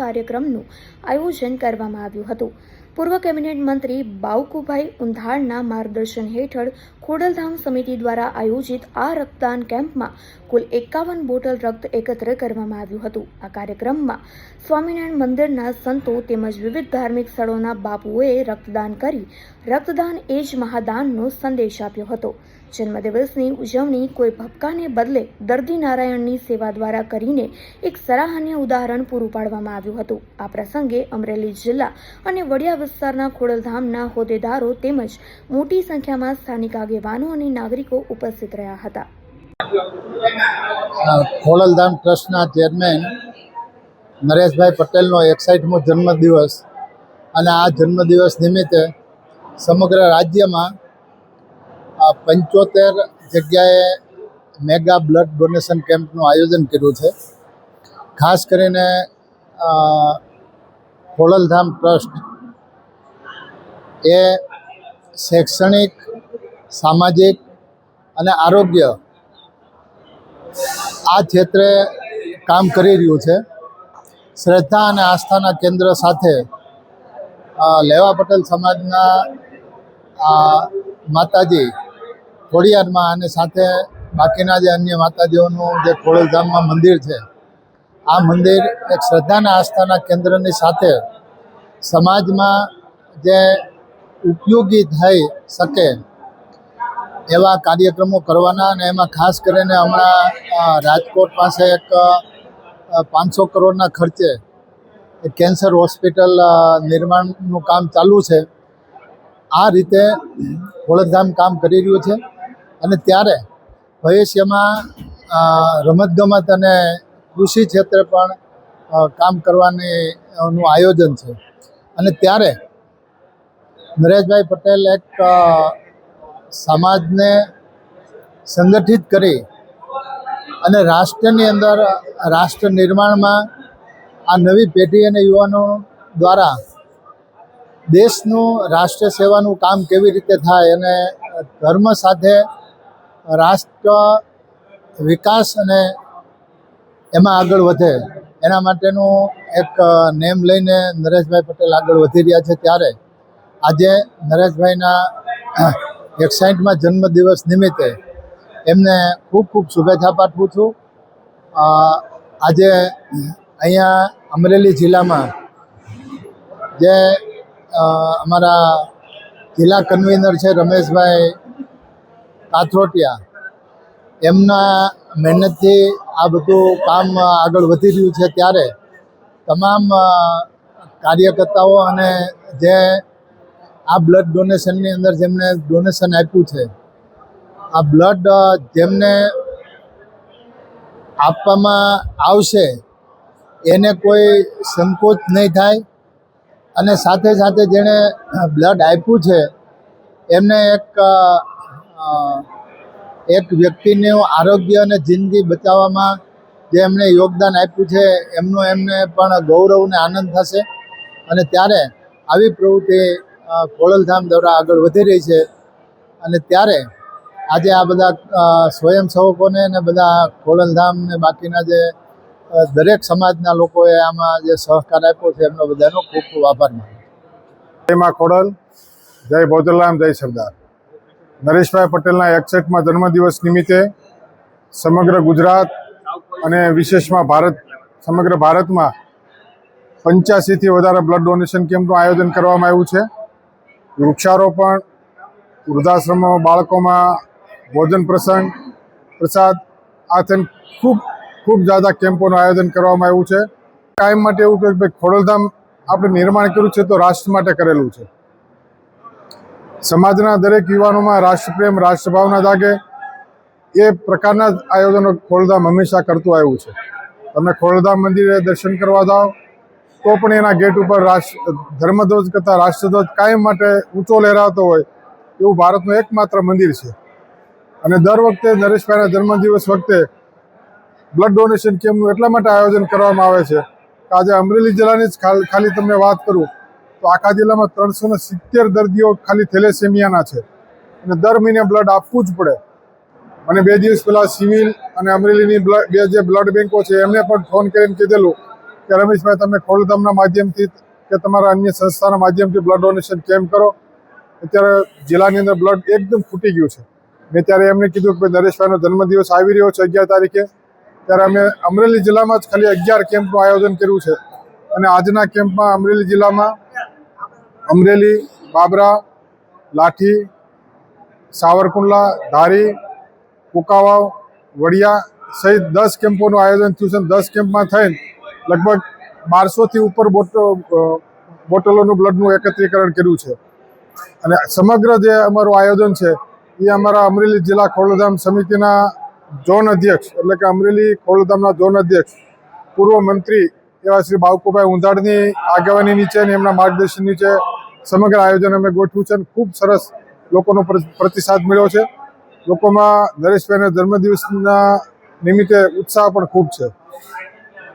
કાર્યક્રમનું આયોજન કરવામાં આવ્યું હતું। પૂર્વ કેબિનેટ મંત્રી બાવકુભાઈ ઉંધાડના માર્ગદર્શન હેઠળ ખોડલધામ સમિતિ દ્વારા આયોજિત આ રક્તદાન કેમ્પમાં કુલ 51 બોટલ રક્ત એકત્ર કરવામાં આવ્યું હતું। આ કાર્યક્રમમાં સ્વામિનારાયણ મંદિરના સંતો તેમજ વિવિધ ધાર્મિક સ્થળોના બાપુઓએ રક્તદાન કરી રક્તદાન એ જ મહાદાનનો સંદેશ આપ્યો હતો। જન્મદિવસની ઉજવણી કોઈ ભપકાને બદલે દર્દી નારાયણની સેવા દ્વારા કરીને એક સરાહનીય ઉદાહરણ પૂરું પાડવામાં આવ્યું હતું। આ પ્રસંગે અમરેલી જિલ્લા અને વડિયા વિસ્તારના ખોડલધામના હોદ્દેદારો તેમજ મોટી સંખ્યામાં સ્થાનિક આગેવાનો અને નાગરિકો ઉપસ્થિત રહ્યા હતા। ખોડલધામ ટ્રસ્ટના ચેરમેન નરેશભાઈ પટેલનો 61મો જન્મદિવસ અને આ જન્મદિવસ નિમિત્તે સમગ્ર રાજ્યમાં 75 જગ્યાએ મેગા બ્લડ ડોનેશન કેમ્પનું આયોજન કર્યું છે। ખાસ કરીને ખોડલધામ ટ્રસ્ટ એ શૈક્ષણિક, સામાજિક અને આરોગ્ય આ ક્ષેત્રે કામ કરી રહ્યું છે। શ્રદ્ધા અને આસ્થાના કેન્દ્ર સાથે લેવા પટેલ સમાજના માતાજી ખોડિયારમાં અને સાથે બાકીના જે અન્ય માતાજીઓનું જે ખોડલધામમાં મંદિર છે, આ મંદિર એક શ્રદ્ધા અને આસ્થાના કેન્દ્રની સાથે સમાજમાં જે ઉપયોગી થઈ શકે એવા કાર્યક્રમો કરવાના અને એમાં ખાસ કરીને હમણાં રાજકોટ પાસે એક 500 કરોડના ખર્ચે કેન્સર હોસ્પિટલ નિર્માણનું કામ ચાલુ છે। આ રીતે ખોડલધામ કામ કરી રહ્યું છે અને ત્યારે ભવિષ્યમાં રમતગમત અને કૃષિ ક્ષેત્રે પણ કામ કરવાનું આયોજન છે। અને ત્યારે નરેશભાઈ પટેલ એક સમાજને સંગઠિત કરી અને રાષ્ટ્રની અંદર રાષ્ટ્ર નિર્માણમાં આ નવી પેઢી અને યુવાનો દ્વારા દેશનું રાષ્ટ્ર સેવાનું કામ કેવી રીતે થાય અને ધર્મ સાથે રાષ્ટ્ર વિકાસ અને એમાં આગળ વધે એના માટેનું એક નેમ લઈને નરેશભાઈ પટેલ આગળ વધી રહ્યા છે। ત્યારે આજે નરેશભાઈના 61મા જન્મદિવસ નિમિત્તે એમને ખૂબ ખૂબ શુભેચ્છા પાઠવું છું। આજે અહીંયા અમરેલી જિલ્લામાં જે અમારા જિલ્લા કન્વીનર છે રમેશભાઈ કાથરોટિયા, એમના મહેનતથી આ બધું કામ આગળ વધી રહ્યું છે। ત્યારે તમામ કાર્યકર્તાઓ અને જે આ બ્લડ ડોનેશનની અંદર જેમને ડોનેશન આપ્યું છે, આ બ્લડ જેમને આપવામાં આવશે એને કોઈ સંકોચ નહીં થાય અને સાથે સાથે જેણે બ્લડ આપ્યું છે એમને એક વ્યક્તિનું આરોગ્ય અને જિંદગી બચાવવામાં જે એમણે યોગદાન આપ્યું છે એમને પણ ગૌરવ અને આનંદ થશે। અને ત્યારે આવી પ્રવૃત્તિ ખોડલધામ દ્વારા આગળ વધી રહી છે અને ત્યારે આજે આ બધા સ્વયંસેવકોને અને બધા ખોડલધામ ને બાકીના જે દરેક સમાજના લોકોએ આમાં જે સહકાર આપ્યો છે એમનો બધાનો ખૂબ ખૂબ આભાર માનું। જય મા ખોડલ, જય ભોજરામ, જય સરદાર। નરેશભાઈ પટેલના 61મા જન્મદિવસ નિમિત્તે સમગ્ર ગુજરાત અને વિશેષમાં સમગ્ર ભારતમાં 85થી વધારે બ્લડ ડોનેશન કેમ્પનું આયોજન કરવામાં આવ્યું છે। વૃક્ષારોપણ, વૃદ્ધાશ્રમો, બાળકોમાં ભોજન પ્રસાદ આ થઈને ખૂબ જ્યાદા કેમ્પોનું આયોજન કરવામાં આવ્યું છે। કાયમ માટે એવું કહ્યું કે ભાઈ ખોડલધામ આપણે નિર્માણ કર્યું છે તો રાષ્ટ્ર માટે કરેલું છે। સમાજના દરેક યુવાનોમાં રાષ્ટ્રપ્રેમ, રાષ્ટ્રભાવના જાગે એ પ્રકારના આયોજનો ખોડલધામ હંમેશા કરતું આવ્યું છે। તમે ખોડલધામ મંદિરે દર્શન કરવા જાઓ તો પણ એના ગેટ ઉપર ધર્મધ્વજ કરતાં રાષ્ટ્રધ્વજ કાયમ માટે ઊંચો લહેરાતો હોય એવું ભારતનું એકમાત્ર મંદિર છે। અને દર વખતે નરેશભાઈના જન્મદિવસ વખતે બ્લડ ડોનેશન કેમ્પનું એટલા માટે આયોજન કરવામાં આવે છે કે આજે અમરેલી જિલ્લાની જ ખાલી તમને વાત કરું તો આખા જિલ્લામાં 370 દર્દીઓ ખાલી થેલેસેમિયાના છે અને દર મહિને બ્લડ આપવું જ પડે। અને 2 દિવસ પહેલાં સિવિલ અને અમરેલીની બે જે બ્લડ બેંકો છે એમને પણ ફોન કરીને કીધેલું કે રમેશભાઈ તમે ખોડલધામના માધ્યમથી કે તમારા અન્ય સંસ્થાના માધ્યમથી બ્લડ ડોનેશન કેમ્પ કરો. અત્યારે જિલ્લાની અંદર બ્લડ એકદમ ખૂટી ગયું છે. મેં ત્યારે એમને કીધું કે નરેશભાઈનો જન્મદિવસ આવી રહ્યો છે 11 તારીખે, ત્યારે અમે અમરેલી જિલ્લામાં જ ખાલી 11 કેમ્પનું આયોજન કર્યું છે. અને આજના કેમ્પમાં અમરેલી જિલ્લામાં અમરેલી, બાબરા, લાઠી, સાવરકુંડલા, ધારી, કુકાવાવ, વડિયા સહિત 10 કેમ્પોનું આયોજન થયું છે. 10 કેમ્પમાં થઈને લગભગ 1200થી ઉપર બોટલોનું બ્લડનું એકત્રીકરણ કર્યું છે. અને સમગ્ર જે અમારું આયોજન છે એ અમારા અમરેલી જિલ્લા ખોડલધામ સમિતિના ઝોન અધ્યક્ષ એટલે કે અમરેલી ખોડલધામના ઝોન અધ્યક્ષ પૂર્વ મંત્રી એવા શ્રી બાવકુભાઈ ઉંધાડની આગેવાની નીચે અને એમના માર્ગદર્શન નીચે સમગ્ર આયોજન અમે ગોઠવ્યું છે. અને ખૂબ સરસ લોકોનો પ્રતિસાદ મળ્યો છે. લોકોમાં નરેશભાઈના જન્મદિવસના નિમિત્તે ઉત્સાહ પણ ખૂબ છે.